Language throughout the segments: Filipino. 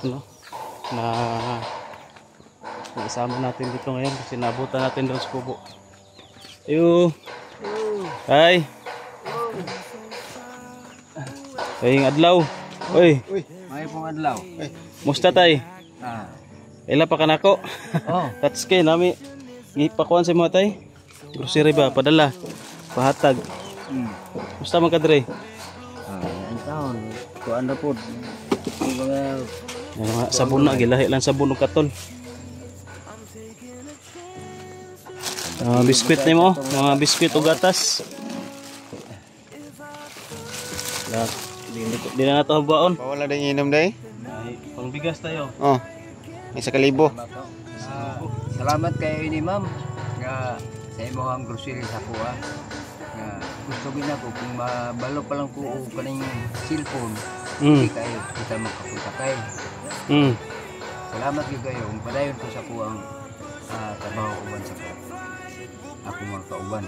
ano, na isama natin dito ngayon kasi nabutan natin doon sa kubo. Ayo. Hi. Ayong adlaw. Oy. May pong adlaw. Musta tay? Ila pa kanako. Oh. That's kay nami gipakuan sa mga tay. Grocery ba padala? Pahatag. Musta man ka dre? Ang taon. Kuan na po. Mga sabon na gilahi lang sabon ug katol. Biskwit nimo, mga biskwit ug gatas. Di na nato habaon. Wala ding inom day. Ay, pangbigas tayo. Oh. Isa ka libo. Salamat kayo ini ma'am nga sa imo ang grocery sa kuha. Nga gusto gid ako kung mabalo pa lang ko og kaning cellphone. Hindi kayo kita makapunta kay. Salamat gyud kayo kung padayon ko sa kuha ang trabaho ko sa kuha. Ako mga kauban.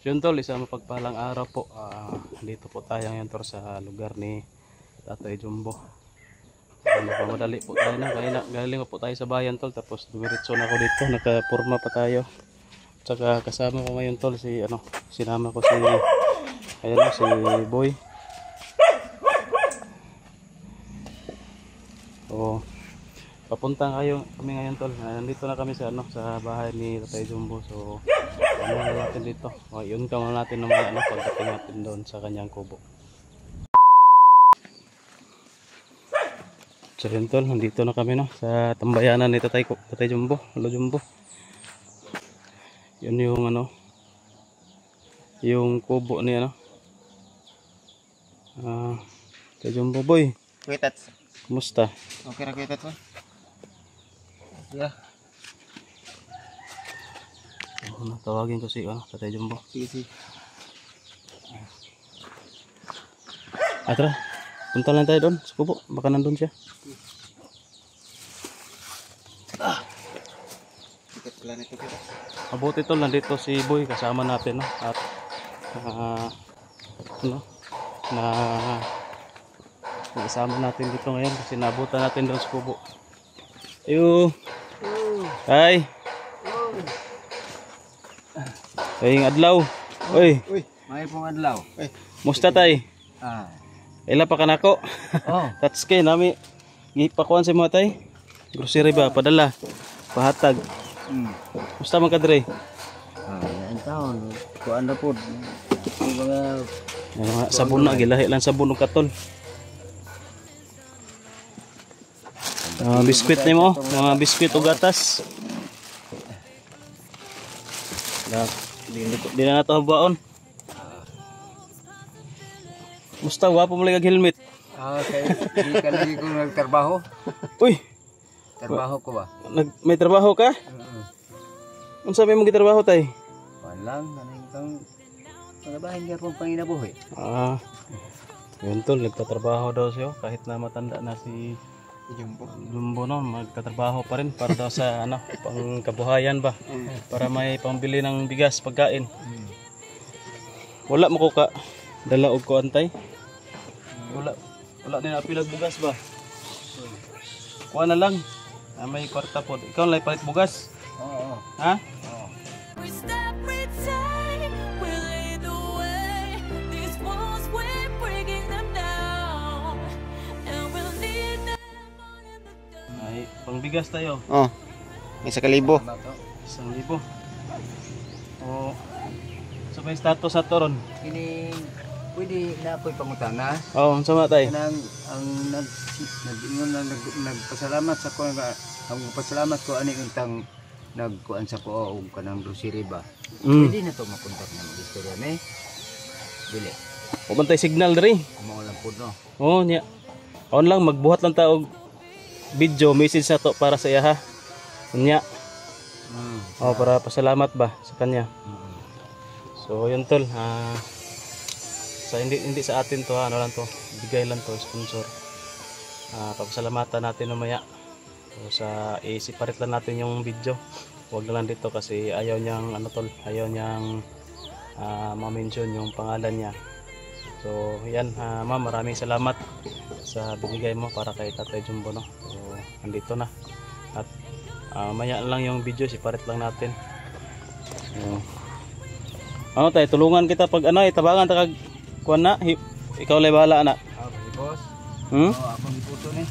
Yun tol, isang mapagpalang araw po. Dito po tayo ngayon tol sa lugar ni Tatay Jumbo. Madali po tayo na. Galing po tayo sa bayan tol. Tapos dumiritso na ako dito. Nakapurma pa tayo. Tsaka kasama ko ngayon tol si sinama ko si si Boy. So papunta kami ngayon tol. Nandito na kami sa bahay ni Tatay Jumbo. So ano natin dito. Yun ka muna natin ng mga pagdating natin doon sa kanyang kubo. So yun tol, nandito na kami sa tambayanan ni Tatay Jumbo, Lolo Jumbo. Yun yung yung kubo ni Tatay Jumbo boy. Kuitats. Kumusta? Okay ra kuitats mo? Yeah. Tawagin ko si Tatay Jumbo. Sige. Tara, punta lang tayo doon sa kubo, baka nandun siya. Mabuti tol, nandito si Boy kasama natin at isama natin dito ngayon kasi nabutan natin doon sa kubo. Ayo. Hi. Ayong adlaw. Oy. May pong adlaw. Musta tay? Ila pa kanako. Oh. That's kay nami gipakuan sa mga tay. Grocery ba padala? Pahatag. Musta man ka dre? Ang taon. Kuan na po. Mga sabon na gilahi lang sabon ug katol. Biskwit nimo, mga biskwit ug gatas. Di na nato habaon. Musta wapo mo kag helmet? Okay. Di ka lagi ko nagtrabaho. Uy, Trabaho ko ba? may trabaho ka? Unsa may mong gitrabaho tay? Walang naning kang magabahin ka pong panginabuhi. Yun tol, nagtatrabaho daw siya kahit na matanda na si Jumbo noon, magtatrabaho pa rin para daw sa pangkabuhayan ba? Para may pambili ng bigas, pagkain. Wala mo ko ka dala og ko antay. Wala din apilag bugas ba? Kuha na lang. May kwarta po. Ikaw lang palit bugas. Oo. Ha? Oo. Ay, pangbigas tayo. Oh. Isa ka libo. 1,000. O sa may status sa toron. Kini pwede na ako'y pangutana. Oo, sama tayo. Kanang ang nagpasalamat sa ko ang pasalamat ko ani untang nagkuan sa ko og kanang grocery ba. Pwede na to makontak na mag-istorya ni. Dili. Pabantay signal diri. Amo lang pud no. Oo, nya. On lang magbuhat lang ta og video message na to para sa iya ha. Nya. Para pasalamat ba sa kanya. So yun tol, sa hindi sa atin to, ano lang to, bigay lang to, sponsor. Papasalamatan natin mamaya. So sa i-separate lang natin yung video. Huwag na lang dito kasi ayaw niyang ano tol, ayaw niyang ma-mention yung pangalan niya. So yan, ma'am, maraming salamat sa binigay mo para kay Tatay Jumbo, no. So andito na. At maya lang yung video, separate lang natin. So, ano tayo, tulungan kita pag ano, itabangan ta kag kuan na, ikaw lay bahala na. Okay, boss. Hmm? Ako iputo ni.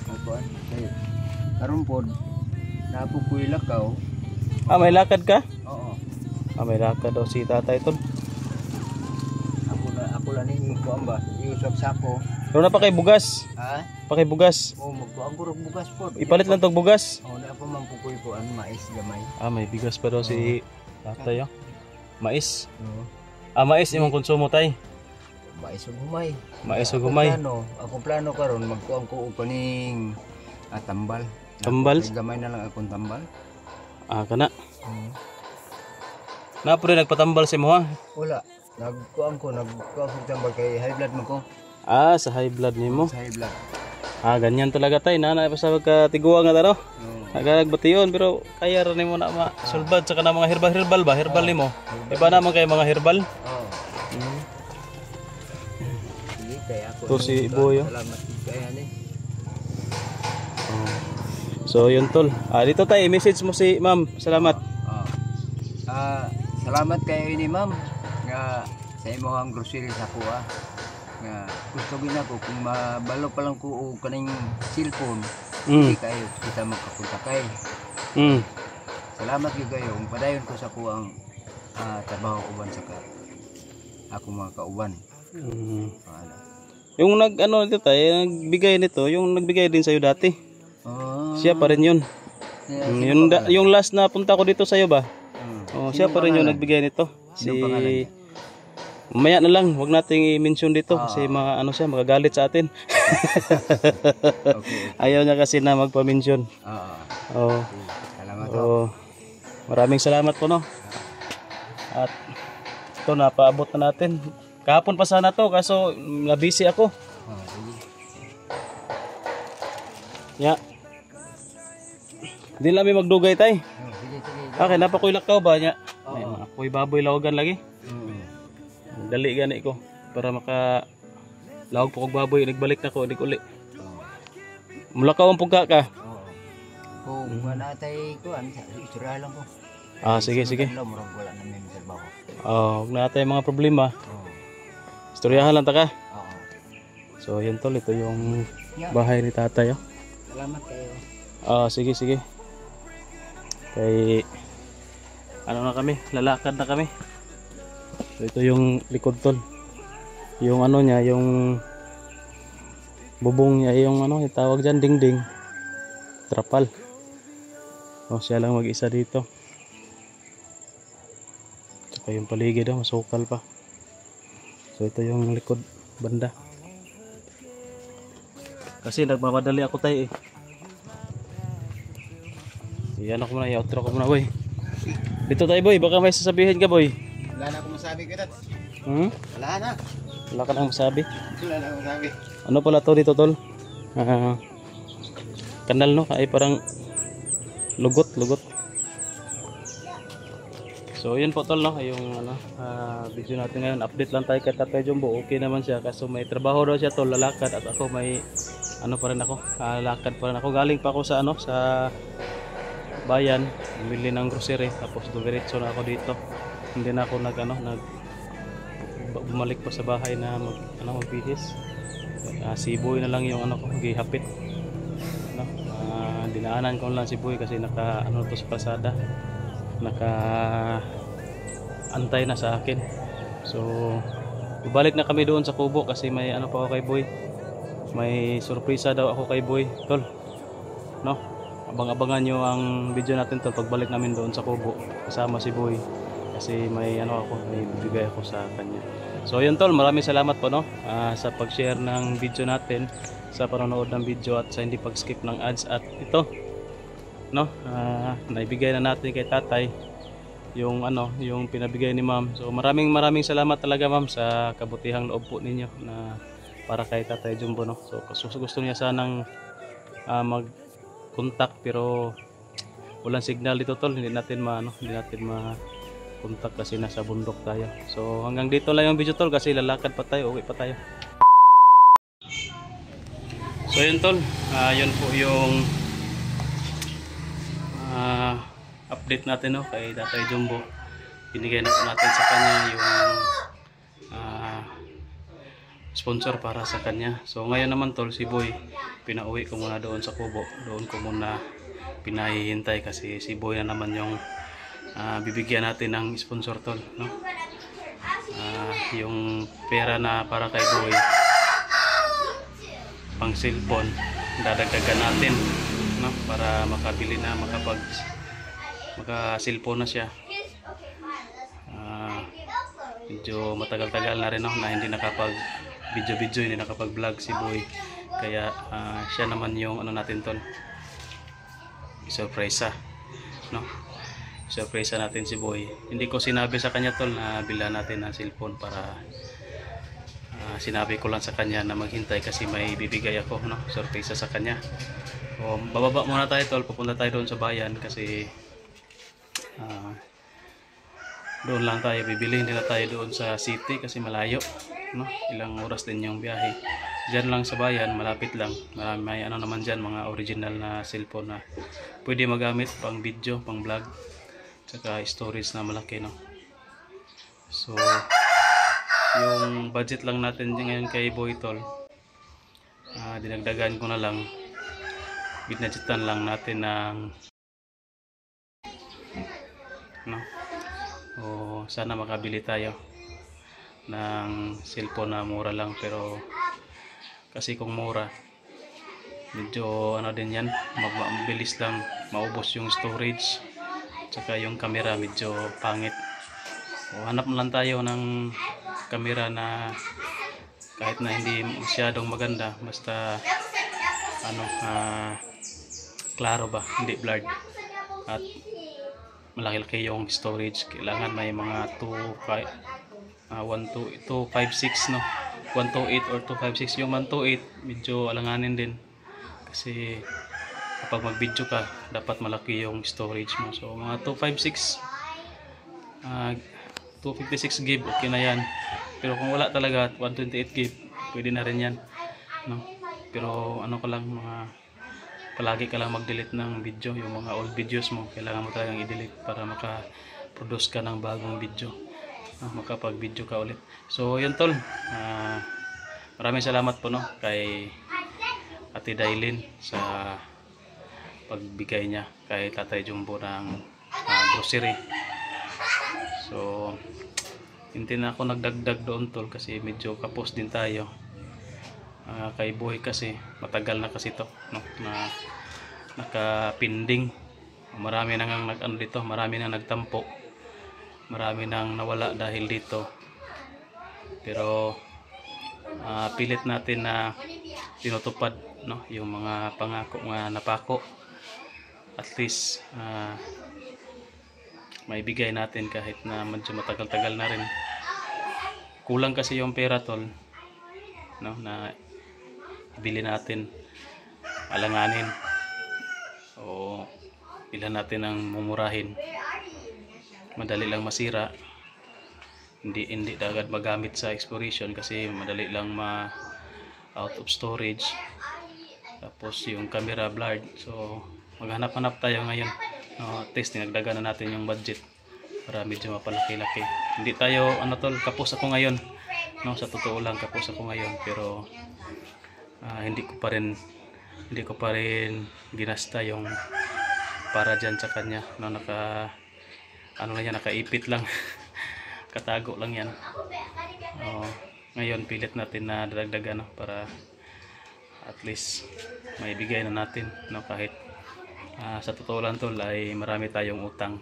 Ako ay. Karon pod napukuy lakaw. May lakad ka? Oo. May lakad daw si Tatay tol. Ako lang ni kuan ba? Iusap sako. Pero na pa kay bugas. Ha? Pa kay bugas. Magkuan ko bugas pod. Ipalit lang tog bugas. Na pa man pukuy ko ang mais gamay. May bigas pa daw si Tatay, oh. Mais. Oo. Mais imong konsumo tay. Mais ug humay. Mais ug humay. Akong plano karon magkuan ko og kaning tambal. Tambal? Gamay na lang akong tambal. Kana. Na pero nagpatambal si mo ha. Wala. Nagkuan ko tambal kay high blood mo ko. Sa high blood nimo. Sa high blood. Ganyan talaga tay, na pa sa magkatiguan nga taro. Nagalagbati pero kaya rin mo na masulbad sa kana mga herbal ba? Herbal nimo. Iba naman kay mga herbal. Oo. Sige, kaya ako. To si Boy. Salamat kaya ni. So yun tol. Dito tay, message mo si ma'am. Salamat. Salamat kayo ini ma'am nga sa imong grocery sa kuha. Nga gusto gina ko kung mabalo pa lang ko og kaning cellphone. Hindi kayo kita magkapunta kay. Salamat gyud kayo kung padayon ko sa kuang trabaho uban sa ako mga kauban. Yung dito tayo, nagbigay nito, yung nagbigay din sa'yo dati. Siya pa rin yun. Yung last na punta ko dito sa'yo ba? Siya pa rin yung nagbigay nito. Mamaya na lang, wag nating i-mention dito kasi siya, magagalit sa atin. Ayaw niya kasi na magpa-mention. Salamat. Maraming salamat po, no. At ito, napaabot na natin. Kahapon pa sana to, kaso na-busy ako. Hindi namin magdugay tay. Okay, napakuyalak ka ba niya? Ako'y baboy lawagan lagi. Dali gani ko para maka lawag po kog baboy, nagbalik na ko, uli. Mulakaw ang pugka ka. Kung manatay ko, isura lang ko. Sige. Wala na may trabaho. Huwag na tayo mga problema. Istoryahan lang ta ka. So yun tol, ito yung bahay ni Tatay. Salamat kayo. Sige. Kay na kami, lalakad na kami. So ito yung likod tol. Yung niya, yung bubong niya, yung yung tawag dyan, dingding. Trapal. Siya lang mag-isa dito. Tsaka yung paligid masukal pa. So ito yung likod banda. Kasi nagmamadali ako tayo Iyan ako muna, i-outro ko muna boy. Dito tayo boy, baka may sasabihin ka boy. Wala na akong masabi, Kuya Tats. Wala na. Wala ka nang masabi. Wala na akong masabi. Ano pala to dito tol? Kanal no, ay parang lugot. So yun po tol no, yung video natin ngayon. Update lang tayo kay Tatay Jumbo. Okay naman siya kaso may trabaho daw siya tol, lalakad. At ako may pa rin ako, lalakad pa rin ako. Galing pa ako sa sa bayan, bumili ng grocery. Tapos dumiretso na ako dito. Hindi na ako bumalik pa sa bahay na magbihis. Si Boy na lang yung ko gihapit. Dinaanan ko lang si Boy kasi naka to sa kalsada. Naka antay na sa akin. So ibalik na kami doon sa kubo kasi may pa ako kay Boy. May surpresa daw ako kay Boy, tol. No? Abang-abangan nyo ang video natin tol pagbalik namin doon sa kubo kasama si Boy. Kasi may may bibigay ako sa kanya. So yun tol, maraming salamat po no sa pag-share ng video natin, sa panonood ng video at sa hindi pag-skip ng ads. At ito no, naibigay na natin kay Tatay yung ano, yung pinabigay ni ma'am. So maraming salamat talaga ma'am sa kabutihang loob po ninyo na para kay Tatay Jumbo, no. So gusto niya sanang mag-contact pero walang signal dito tol, hindi natin ma-contact kasi nasa bundok tayo. So hanggang dito lang yung video tol kasi lalakad pa tayo, uwi pa tayo. So yun tol, yun po yung update natin, no, kay Tatay Jumbo. Binigay na po natin sa kanya yung sponsor para sa kanya. So ngayon naman tol, si Boy pinauwi ko muna doon sa kubo. Doon ko muna pinahihintay kasi si Boy na naman yung bibigyan natin ng sponsor tol, no. Yung pera na para kay Boy pang cellphone dadagdagan natin, no, para makabili na, maka-cellphone na siya. Medyo matagal-tagal na rin, no, na hindi nakapag video, hindi nakapag-vlog si Boy. Kaya siya naman yung ano natin tol, surprise, no. Surprise natin si Boy. Hindi ko sinabi sa kanya tol na bilhan natin ng cellphone, para sinabi ko lang sa kanya na maghintay kasi may bibigay ako, no, surprise sa kanya. O bababa muna tayo tol, pupunta tayo doon sa bayan kasi doon lang tayo bibili, hindi na tayo doon sa city kasi malayo, no, ilang oras din yung biyahe. Diyan lang sa bayan, malapit lang. May ano naman dyan, mga original na cellphone na pwede magamit pang video, pang vlog, tsaka storage na malaki, no. So yung budget lang natin ngayon kay Boy tol, dinagdagan ko na lang, binadgetan lang natin ng no, o sana makabili tayo ng cellphone na mura lang. Pero kasi kung mura, medyo ano din yan, mabilis lang maubos yung storage, tsaka yung camera medyo pangit. O hanap lang tayo ng camera na kahit na hindi masyadong maganda, basta ano, klaro ba, hindi blurred, at malaki-laki yung storage. Kailangan may mga 256, no, 128 or 256. Yung 128 medyo alanganin din kasi kapag mag video ka dapat malaki yung storage mo. So mga 256, 256 GB okay na yan. Pero kung wala talaga, 128 GB pwede na rin yan, no. Pero ano ka lang, palagi ka lang mag-delete ng video. Yung mga old videos mo kailangan mo talagang i-delete para maka-produce ka ng bagong video, makapag-video ka ulit. So yun tol, maraming salamat po, no, kay Ate Dailin sa pagbigay niya kay Tatay Jumbo ng grocery. So hindi na ako nagdagdag doon tol kasi medyo kapos din tayo. Kay Boy kasi matagal na kasi to, no, na nakapinding. Marami nang nag-ano dito, marami nang nagtampo, marami nang nawala dahil dito. Pero pilit natin na tinutupad, no, yung mga pangako nga napako. At least maibigay natin kahit na medyo matagal-tagal na rin. Kulang kasi yung pera tol, no, na bili natin, alanganin o bilhan natin ng mumurahin, madali lang masira, hindi agad magamit sa expiration kasi madali lang out of storage. Tapos yung camera blurred. So maghanap-hanap tayo ngayon, no, at least dinagdagan na natin yung budget para medyo mapalaki-laki. Hindi tayo ano tol, kapos ako ngayon, no, sa totoo lang kapos ako ngayon. Pero hindi ko pa rin ginasta yung para dyan sa kanya, no, nakaipit lang katago lang yan. Ngayon pilit natin na dagdagan, no, para at least maibigay na natin, no, kahit sa totoo lang tol ay marami tayong utang.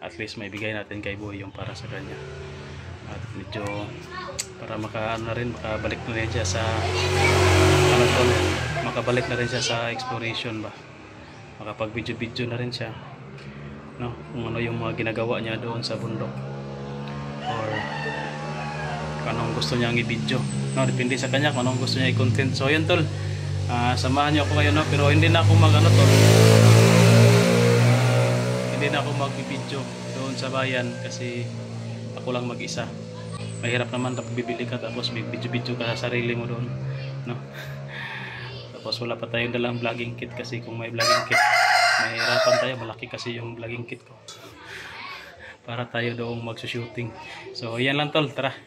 At least maibigay natin kay Boy yung para sa kanya, at medyo para makabalik na rin siya sa ano tol, makabalik na rin siya sa exploration ba, makapag video na rin siya. no, kung ano yung mga ginagawa niya doon sa bundok, or kung anong gusto niyang i-video, no, depende sa kanya kung anong gusto niya i-content. So yun tol, samahan niyo ako ngayon, no, pero hindi na ako tol, hindi na ako mag-video doon sa bayan kasi ako lang mag-isa. Mahirap naman tapos bibili ka tapos may video ka sa sarili mo doon, no. Tapos wala pa tayong dalang vlogging kit kasi kung may vlogging kit mahirapan tayo, malaki kasi yung vlogging kit ko para tayo doong magsushooting. So yan lang tol, tara.